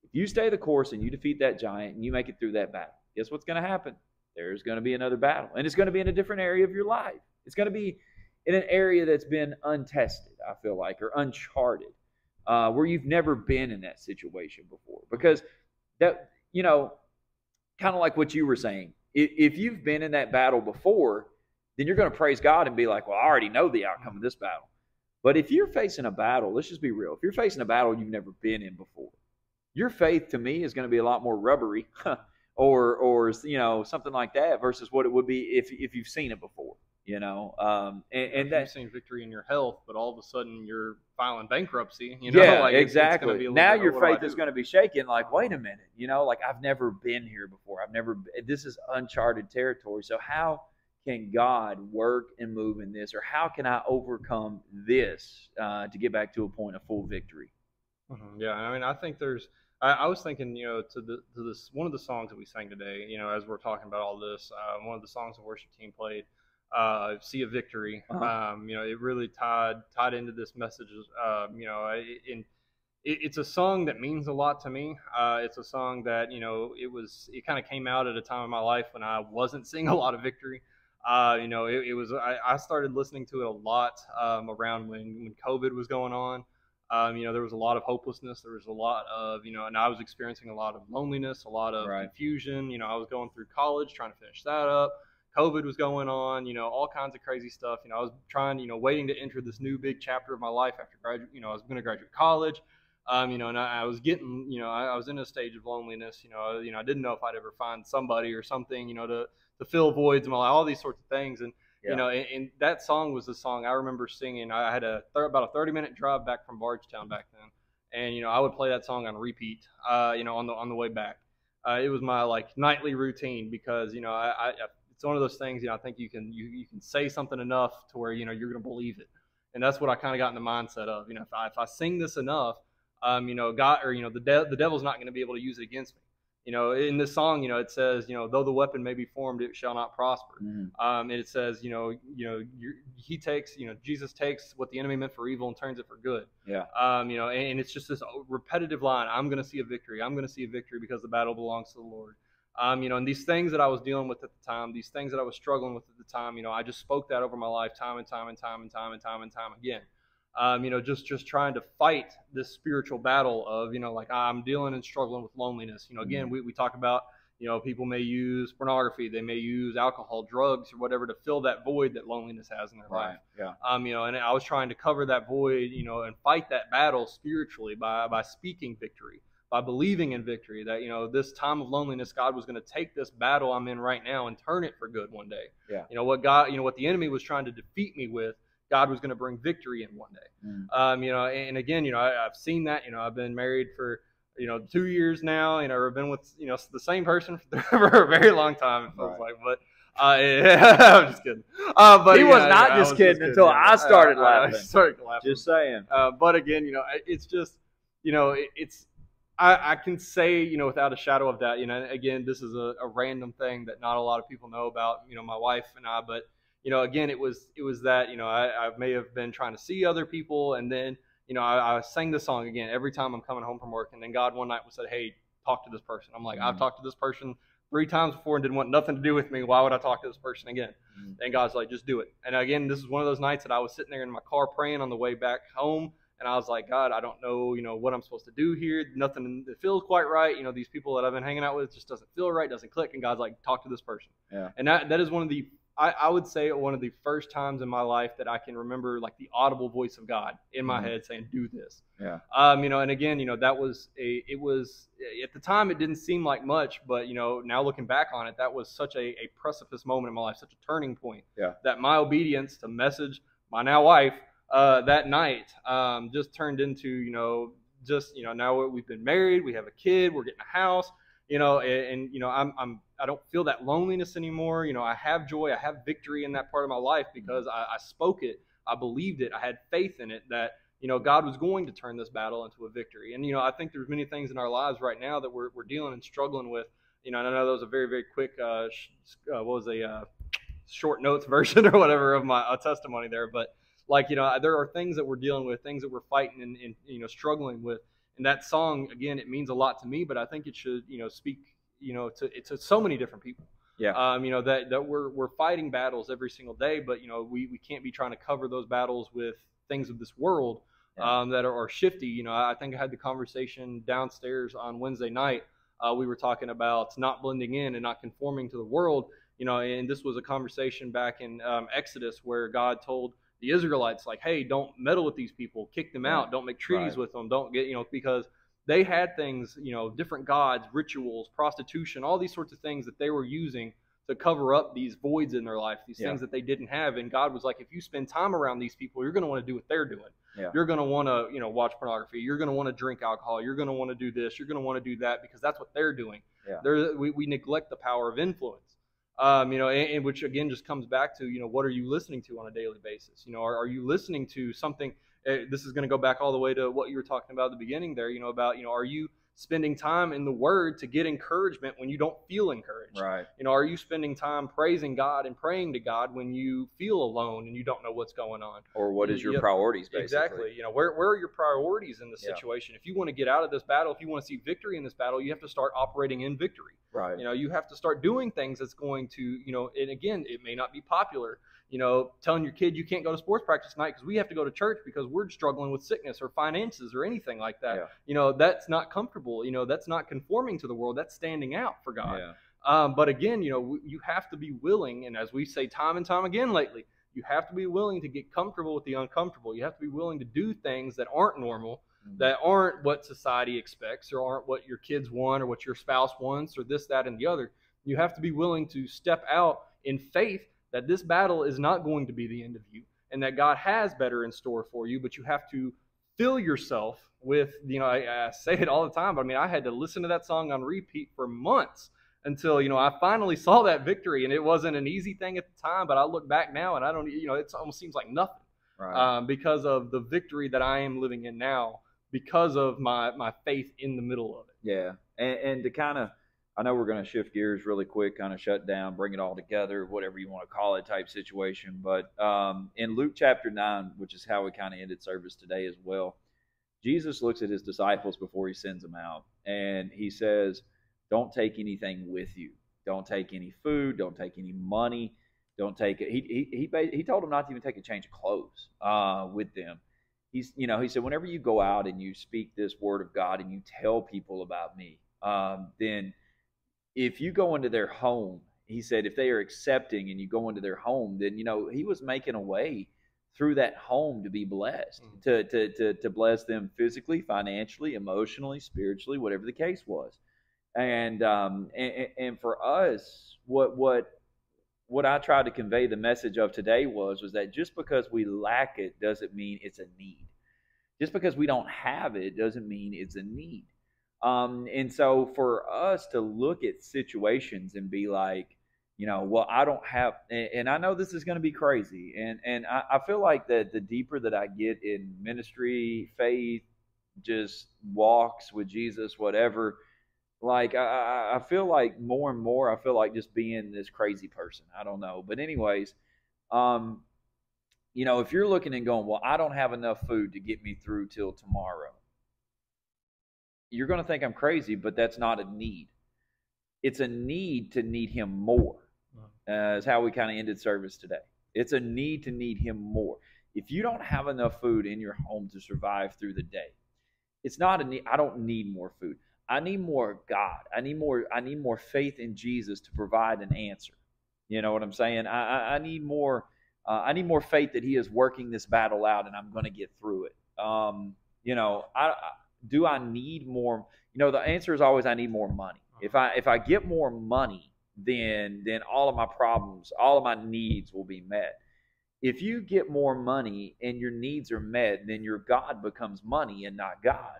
If you stay the course and you defeat that giant and you make it through that battle, guess what's going to happen? There's going to be another battle. And it's going to be in a different area of your life. It's going to be in an area that's been untested, I feel like, or uncharted, where you've never been in that situation before. Because that, kind of like what you were saying, if you've been in that battle before, then you're going to praise God and be like, well, I already know the outcome of this battle. But if you're facing a battle, let's just be real. If you're facing a battle you've never been in before, your faith to me is going to be a lot more rubbery or something like that versus what it would be if you've seen it before. And you've seen victory in your health, but all of a sudden you're filing bankruptcy. Yeah, exactly. Now your faith is going to be shaken. Like, wait a minute, like I've never been here before. This is uncharted territory. So how can God work and move in this, or how can I overcome this to get back to a point of full victory? Mm-hmm. Yeah, I mean, I think I was thinking, to this one of the songs that we sang today, as we're talking about all this, one of the songs the worship team played, "Sea of Victory." Uh-huh. It really tied into this message. It's a song that means a lot to me. It's a song that it kind of came out at a time in my life when I wasn't seeing a lot of victory. I started listening to it a lot around when COVID was going on. There was a lot of hopelessness. There was a lot of, and I was experiencing a lot of loneliness, a lot of confusion. I was going through college, trying to finish that up. COVID was going on, all kinds of crazy stuff. I was trying, waiting to enter this new big chapter of my life after graduate. I was going to graduate college. And I was getting, I was in a stage of loneliness. I didn't know if I'd ever find somebody or something, to fill voids and all these sorts of things. And and that song was the song I remember singing. I had about a 30-minute drive back from Bardstown back then, and I would play that song on repeat. On the way back, it was my nightly routine because it's one of those things. I think you can say something enough to where you're going to believe it, and that's what I kind of got in the mindset of. If I sing this enough, God or the devil's not going to be able to use it against me. In this song, it says, though the weapon may be formed, it shall not prosper. Mm-hmm. And it says, he takes, Jesus takes what the enemy meant for evil and turns it for good. Yeah. And it's just this repetitive line. I'm going to see a victory. I'm going to see a victory because the battle belongs to the Lord. And these things that I was dealing with at the time, these things that I was struggling with at the time, I just spoke that over my life time and time again. Just trying to fight this spiritual battle of, I'm dealing and struggling with loneliness. Again, we talk about, people may use pornography, they may use alcohol, drugs, or whatever to fill that void that loneliness has in their life. Yeah. And I was trying to cover that void, and fight that battle spiritually by speaking victory, by believing in victory, that, this time of loneliness, God was going to take this battle I'm in right now and turn it for good one day. Yeah. What the enemy was trying to defeat me with, God was going to bring victory in one day. Mm. And again, I've seen that. I've been married for 2 years now. I've been with the same person for a very long time. It feels like, but I'm just kidding. But he was not just kidding until I started laughing. I started laughing. Just saying. But again, it's just it's. I can say, without a shadow of doubt, again, this is a random thing that not a lot of people know about, my wife and I, but again, it was that, I may have been trying to see other people. And then, I sang the song again every time I'm coming home from work. And then God one night said, hey, talk to this person. I'm like, I've talked to this person 3 times before and didn't want nothing to do with me. Why would I talk to this person again? And God's like, just do it. And again, this is one of those nights that I was sitting there in my car praying on the way back home. And I was like, God, I don't know, what I'm supposed to do here. Nothing that feels quite right. These people that I've been hanging out with just doesn't feel right, doesn't click. And God's like, talk to this person. Yeah. And that is one of the, I would say, one of the first times in my life that I can remember the audible voice of God in my head saying, do this. Yeah. And again, it was at the time it didn't seem like much, but now looking back on it, that was such a precipice moment in my life, such a turning point. Yeah. That my obedience to message my now wife that night just turned into, now we've been married, we have a kid, we're getting a house, I don't feel that loneliness anymore. I have joy, I have victory in that part of my life because I spoke it, I believed it, I had faith in it that, God was going to turn this battle into a victory. And, I think there's many things in our lives right now that we're dealing and struggling with. And I know that was a very, very quick, short notes version or whatever of my testimony there. But there are things that we're dealing with, things that we're fighting and struggling with. And that song, again, it means a lot to me, but I think it should, speak, to so many different people. Yeah. That we're fighting battles every single day, but we can't be trying to cover those battles with things of this world that are shifty. I think I had the conversation downstairs on Wednesday night We were talking about not blending in and not conforming to the world. And this was a conversation back in Exodus where God told the Israelites, like, hey, don't meddle with these people, kick them out, don't make treaties with them, don't get, because they had things, different gods, rituals, prostitution, all these sorts of things that they were using to cover up these voids in their life, these things that they didn't have. And God was like, if you spend time around these people, you're going to want to do what they're doing. You're going to want to, watch pornography. You're going to want to drink alcohol. You're going to want to do this. You're going to want to do that because that's what they're doing. We neglect the power of influence. And which again just comes back to, what are you listening to on a daily basis? Are you listening to something? This is going to go back all the way to what you were talking about at the beginning there, about, are you spending time in the Word to get encouragement when you don't feel encouraged? Right. Are you spending time praising God and praying to God when you feel alone and you don't know what's going on? Or what is your priorities, basically? Exactly. Where are your priorities in this situation? If you want to get out of this battle, if you want to see victory in this battle, you have to start operating in victory. Right. You have to start doing things that's going to, and again, it may not be popular. Telling your kid you can't go to sports practice tonight because we have to go to church because we're struggling with sickness or finances or anything like that. That's not comfortable. That's not conforming to the world. That's standing out for God. But again, you have to be willing, and as we say time and time again lately, you have to be willing to get comfortable with the uncomfortable. You have to be willing to do things that aren't normal, that aren't what society expects or aren't what your kids want or what your spouse wants or this, that, and the other. You have to be willing to step out in faith that this battle is not going to be the end of you and that God has better in store for you, but you have to fill yourself with, I say it all the time, but I had to listen to that song on repeat for months until, I finally saw that victory. And it wasn't an easy thing at the time, but I look back now and I don't, it almost seems like nothing because of the victory that I am living in now because of my faith in the middle of it. Yeah. And to kind of, I know we're going to shift gears really quick, kind of shut down, bring it all together, whatever you want to call it type situation. But in Luke chapter 9, which is how we kind of ended service today as well, Jesus looks at his disciples before he sends them out. And he says, don't take anything with you. Don't take any food. Don't take any money. Don't take it. He told them not to even take a change of clothes with them. He said, whenever you go out and you speak this word of God and you tell people about me, then if you go into their home, he said, if they are accepting and you go into their home, then, he was making a way through that home to be blessed, to bless them physically, financially, emotionally, spiritually, whatever the case was. And for us, what I tried to convey the message of today was that just because we lack it doesn't mean it's a need. Just because we don't have it doesn't mean it's a need. And so for us to look at situations and be like, well, I don't have, and I know this is going to be crazy. And I feel like that the deeper that I get in ministry, faith, just walks with Jesus, whatever, like I feel like more and more, I feel like just being this crazy person. I don't know. But anyways, if you're looking and going, well, I don't have enough food to get me through till tomorrow, you're going to think I'm crazy, but that's not a need. It's a need to need him more. Is how we kind of ended service today. It's a need to need him more. If you don't have enough food in your home to survive through the day, it's not a need. I don't need more food. I need more God. I need more faith in Jesus to provide an answer. You know what I'm saying? I need more. I need more faith that he is working this battle out and I'm going to get through it. Do I need more? The answer is always I need more money. If I get more money, then all of my problems, all of my needs will be met. If you get more money and your needs are met, then your God becomes money and not God.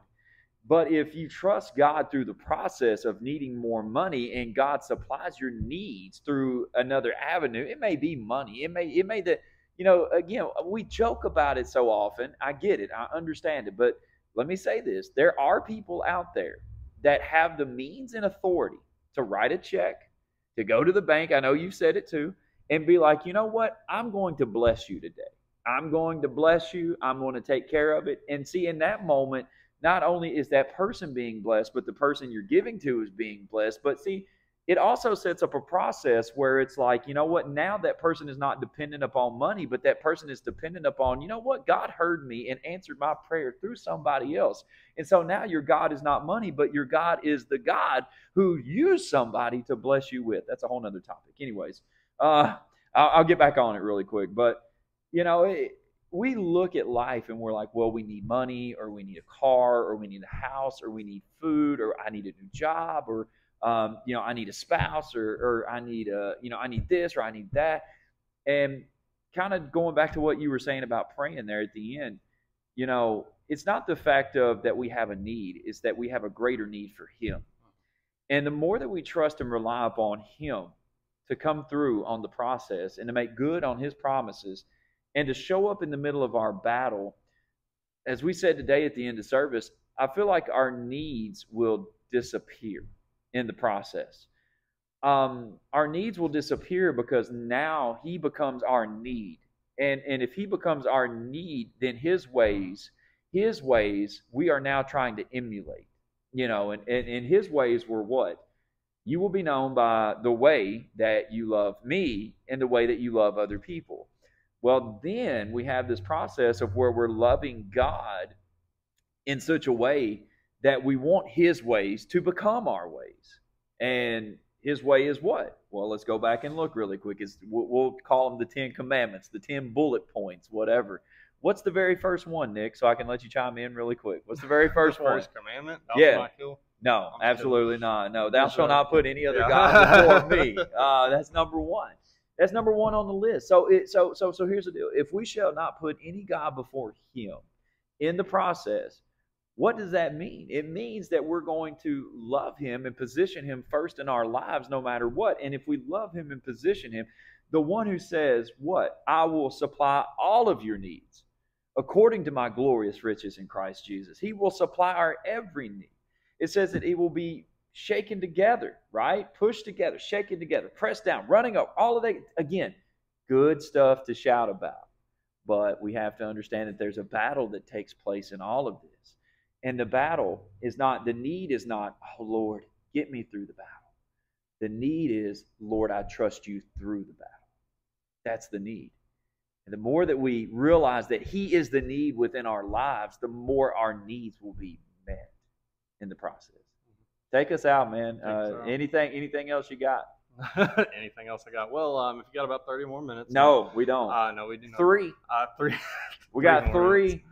But if you trust God through the process of needing more money and God supplies your needs through another avenue, it may be money. It may that, again, we joke about it so often. I get it. I understand it. But let me say this. There are people out there that have the means and authority to write a check, to go to the bank. I know you've said it too, and be like, you know what? I'm going to bless you today. I'm going to bless you. I'm going to take care of it. And see, in that moment, not only is that person being blessed, but the person you're giving to is being blessed. But see, it also sets up a process where it's like, you know what, now that person is not dependent upon money, but that person is dependent upon, you know what, God heard me and answered my prayer through somebody else. And so now your God is not money, but your God is the God who used somebody to bless you with. That's a whole nother topic. Anyways, I'll get back on it really quick. But, you know, we look at life and we're like, well, we need money, or we need a car, or we need a house, or we need food, or I need a new job, or you know, I need a spouse, or I need you know, I need this, or I need that. And kind of going back to what you were saying about praying there at the end, you know, it's not the fact of that we have a need, it's that we have a greater need for Him. And the more that we trust and rely upon Him to come through on the process and to make good on His promises and to show up in the middle of our battle, as we said today at the end of service, I feel like our needs will disappear in the process. Our needs will disappear because now He becomes our need. And if He becomes our need, then His ways we are now trying to emulate. You know, and His ways were what? You will be known by the way that you love me and the way that you love other people. Well, then we have this process of where we're loving God in such a way that we want His ways to become our ways. And His way is what? Well, let's go back and look really quick. We'll call them the 10 Commandments, the 10 bullet points, whatever. What's the very first one, Nick? So I can let you chime in really quick. What's the very first one? First commandment? Thou shalt not kill? No, absolutely not. No, thou shalt not put any other God before me. That's number one. That's number one on the list. So here's the deal. If we shall not put any God before Him in the process, what does that mean? It means that we're going to love Him and position Him first in our lives no matter what. And if we love Him and position Him, the one who says, what? I will supply all of your needs according to my glorious riches in Christ Jesus. He will supply our every need. It says that it will be shaken together, right? Pushed together, shaken together, pressed down, running up, all of that. Again, good stuff to shout about. But we have to understand that there's a battle that takes place in all of this. And the battle is not, the need is not, oh Lord, get me through the battle. The need is, Lord, I trust you through the battle. That's the need. And the more that we realize that He is the need within our lives, the more our needs will be met in the process. Take us out, man. Anything else you got? Anything else I got? Well, if you got about 30 more minutes. No, we don't. No, we do not. Three. We got three.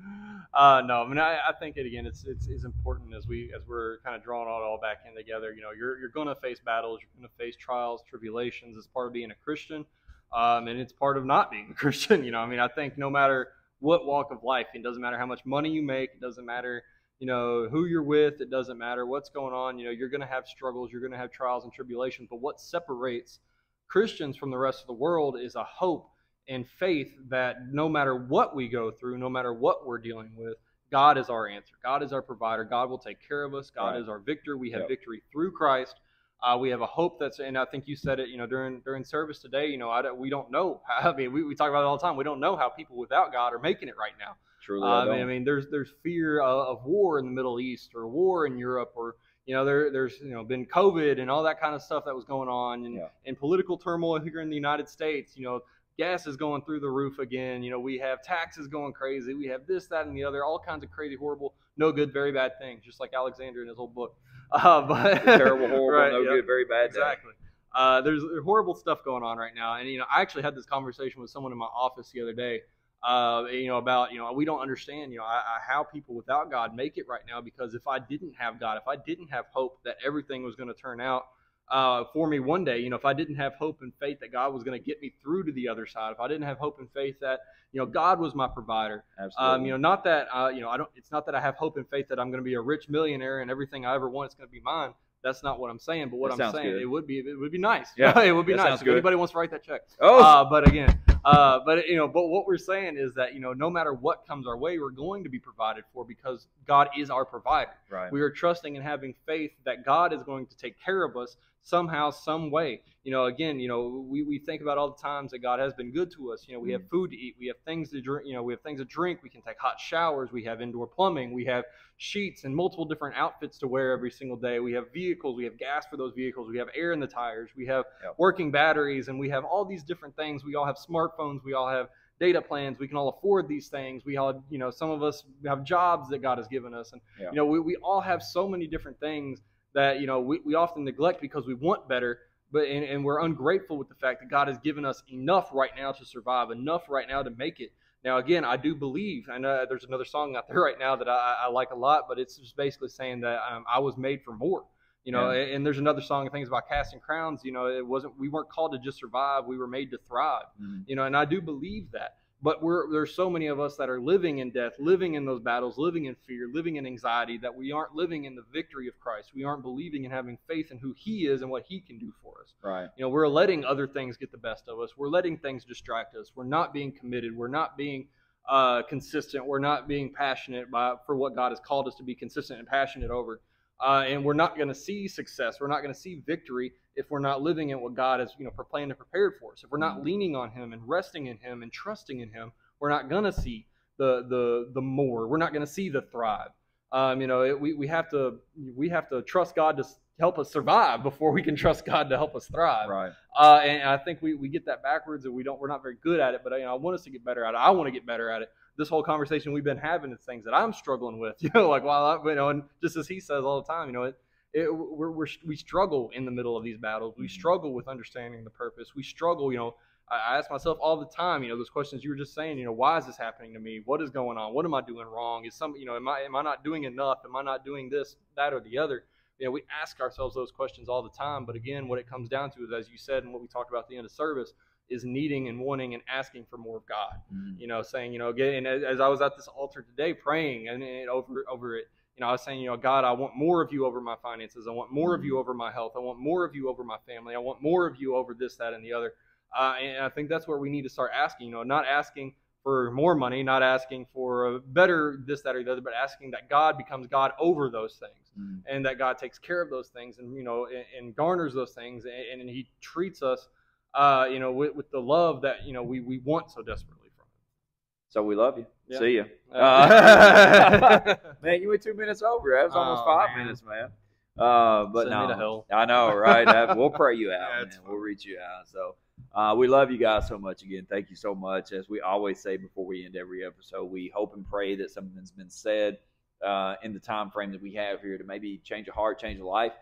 No, I mean, I think it's important as we're kind of drawing it all back in together. You know, you're going to face battles, you're going to face trials, tribulations as part of being a Christian, and it's part of not being a Christian. You know, I mean, I think no matter what walk of life, it doesn't matter how much money you make, it doesn't matter, you know, who you're with, it doesn't matter what's going on. You know, you're going to have struggles, you're going to have trials and tribulations. But what separates Christians from the rest of the world is a hope and faith that no matter what we go through, no matter what we're dealing with, God is our answer. God is our provider. God will take care of us. God is our victor. We have victory through Christ. We have a hope that's, and I think you said it, you know, during service today, you know, we don't know. I mean, we talk about it all the time. We don't know how people without God are making it right now. Truly, I mean, there's fear of war in the Middle East or war in Europe, or you know, there's been COVID and all that kind of stuff that was going on, and political turmoil here in the United States. You know, gas is going through the roof again. You know, we have taxes going crazy. We have this, that, and the other. All kinds of crazy, horrible, no good, very bad things. Just like Alexander in his old book. But terrible, horrible, no good, very bad. Exactly. There's horrible stuff going on right now, and you know, I actually had this conversation with someone in my office the other day. You know, about, you know, we don't understand, you know, how people without God make it right now, because if I didn't have God, if I didn't have hope that everything was going to turn out for me one day, you know, if I didn't have hope and faith that God was going to get me through to the other side, if I didn't have hope and faith that, you know, God was my provider, absolutely. You know, not that, you know, it's not that I have hope and faith that I'm going to be a rich millionaire and everything I ever want is going to be mine. That's not what I'm saying. But what I'm saying, it would be nice. Yeah, it would be nice if anybody wants to write that check. Oh, but again, But but what we're saying is that no matter what comes our way, we're going to be provided for because God is our provider. Right. We are trusting and having faith that God is going to take care of us somehow, some way. Again, we think about all the times that God has been good to us. We have food to eat, we have things to drink, we have things to drink, we can take hot showers, we have indoor plumbing, we have sheets and multiple different outfits to wear every single day. We have vehicles, we have gas for those vehicles, we have air in the tires, we have working batteries, and we have all these different things. We all have smartphones, we all have data plans, we can all afford these things. We all, some of us have jobs that God has given us, and we all have so many different things that we often neglect because we want better, and we're ungrateful with the fact that God has given us enough right now to survive, enough right now to make it. Now, again, I do believe, I know there's another song out there right now that I like a lot, but it's just basically saying that I was made for more. And there's another song, I think it's about casting crowns. We weren't called to just survive, we were made to thrive. And I do believe that. But there's so many of us that are living in death, living in those battles, living in fear, living in anxiety, that we aren't living in the victory of Christ. We aren't believing and having faith in who He is and what He can do for us. Right. We're letting other things get the best of us. We're letting things distract us. We're not being committed. We're not being consistent. We're not being passionate for what God has called us to be consistent and passionate over. And we're not going to see success. We're not going to see victory if we're not living in what God has, planned and prepared for us. If we're not leaning on Him and resting in Him and trusting in Him, we're not going to see the more. We're not going to see the thrive. We have to trust God to help us survive before we can trust God to help us thrive. Right. And I think we get that backwards, and we're not very good at it. But I want us to get better at it. I want to get better at it. This whole conversation we've been having is things that I'm struggling with, and just as he says all the time, we struggle in the middle of these battles. We struggle with understanding the purpose. We struggle, I ask myself all the time, those questions you were just saying, why is this happening to me? What is going on? What am I doing wrong? Am I not doing enough? Am I not doing this, that, or the other? We ask ourselves those questions all the time. But again, what it comes down to is, as you said, and what we talked about at the end of service, is needing and wanting and asking for more of God. Saying, again, and as I was at this altar today praying and over it, I was saying, God, I want more of you over my finances. I want more of you over my health. I want more of you over my family. I want more of you over this, that, and the other. And I think that's where we need to start asking, not asking for more money, not asking for a better this, that, or the other, but asking that God becomes God over those things, and that God takes care of those things, and, and garners those things, and He treats us with the love that, we want so desperately from Him. So we love you. Yeah. See you. Man, you went 2 minutes over. That was almost 5 minutes, man. But Send me to hell. I know, right? We'll pray you out, man. We'll reach you out. So we love you guys so much. Again, thank you so much. As we always say before we end every episode, we hope and pray that something's been said in the time frame that we have here to maybe change a heart, change a life.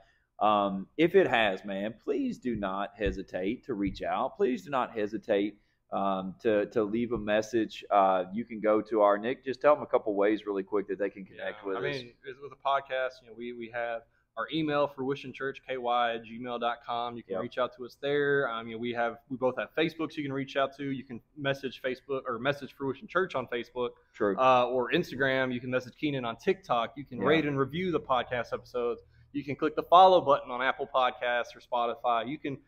If it has, man, please do not hesitate to reach out. Please do not hesitate to leave a message. You can go to our Nick. Just tell them a couple ways really quick that they can connect with us. With the podcast, we have our email, fruitionchurchky@gmail.com. You can reach out to us there. We both have Facebook, so you can reach out to. You can message Facebook or message Fruition Church on Facebook. True. Or Instagram. You can message Keenan on TikTok. You can rate and review the podcast episodes. You can click the follow button on Apple Podcasts or Spotify. You can,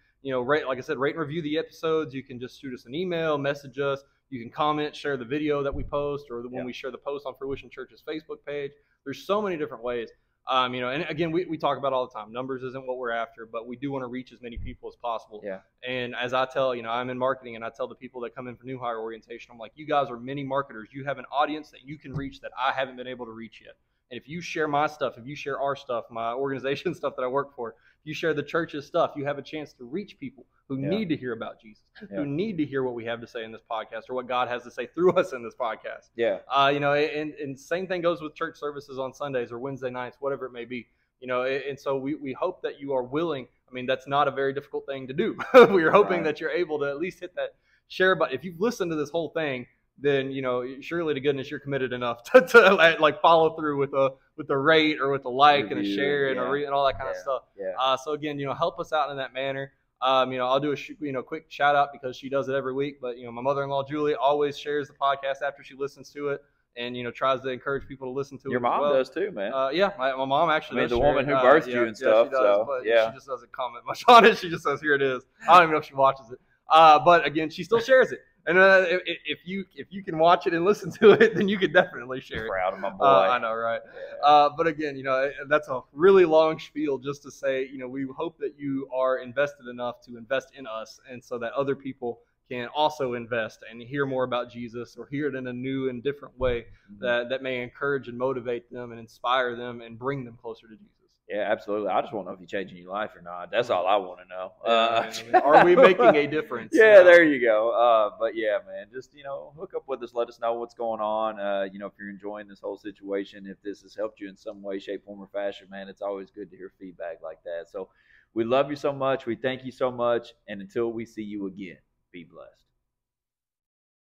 rate and review the episodes. You can just shoot us an email, message us. You can comment, share the video that we post, or when we share the post on Fruition Church's Facebook page. There's so many different ways. And again, we talk about all the time. Numbers isn't what we're after, but we do want to reach as many people as possible. Yeah. And as I tell, I'm in marketing, and I tell the people that come in for new hire orientation, I'm like, you guys are mini marketers. You have an audience that you can reach that I haven't been able to reach yet. And if you share my stuff, if you share our stuff, my organization stuff that I work for, if you share the church's stuff, you have a chance to reach people who need to hear about Jesus, who need to hear what we have to say in this podcast, or what God has to say through us in this podcast. Yeah. And same thing goes with church services on Sundays or Wednesday nights, whatever it may be. And so we hope that you are willing. That's not a very difficult thing to do. We are hoping that you're able to at least hit that share button. If you've listened to this whole thing, then surely to goodness you're committed enough to like follow through with a rate or with a like and a share and and all that kind of stuff. Yeah. So again, help us out in that manner. I'll do a quick shout out because she does it every week. But my mother-in-law Julie always shares the podcast after she listens to it, and tries to encourage people to listen to it. Your mom does too, man. My mom actually. The woman who birthed you and stuff. She does, but she just doesn't comment much on it. She just says, "Here it is." I don't even know if she watches it. But again, she still shares it. And if you can watch it and listen to it, then you can definitely share it. Proud of my boy. I know, right? But again, that's a really long spiel just to say, we hope that you are invested enough to invest in us, and so that other people can also invest and hear more about Jesus, or hear it in a new and different way that may encourage and motivate them and inspire them and bring them closer to Jesus. Yeah, absolutely. I just want to know if you're changing your life or not. That's all I want to know. Are we making a difference? Yeah, there you go. But yeah, man, just, hook up with us. Let us know what's going on. If you're enjoying this whole situation, if this has helped you in some way, shape, form, or fashion, man, it's always good to hear feedback like that. So we love you so much. We thank you so much. And until we see you again, be blessed.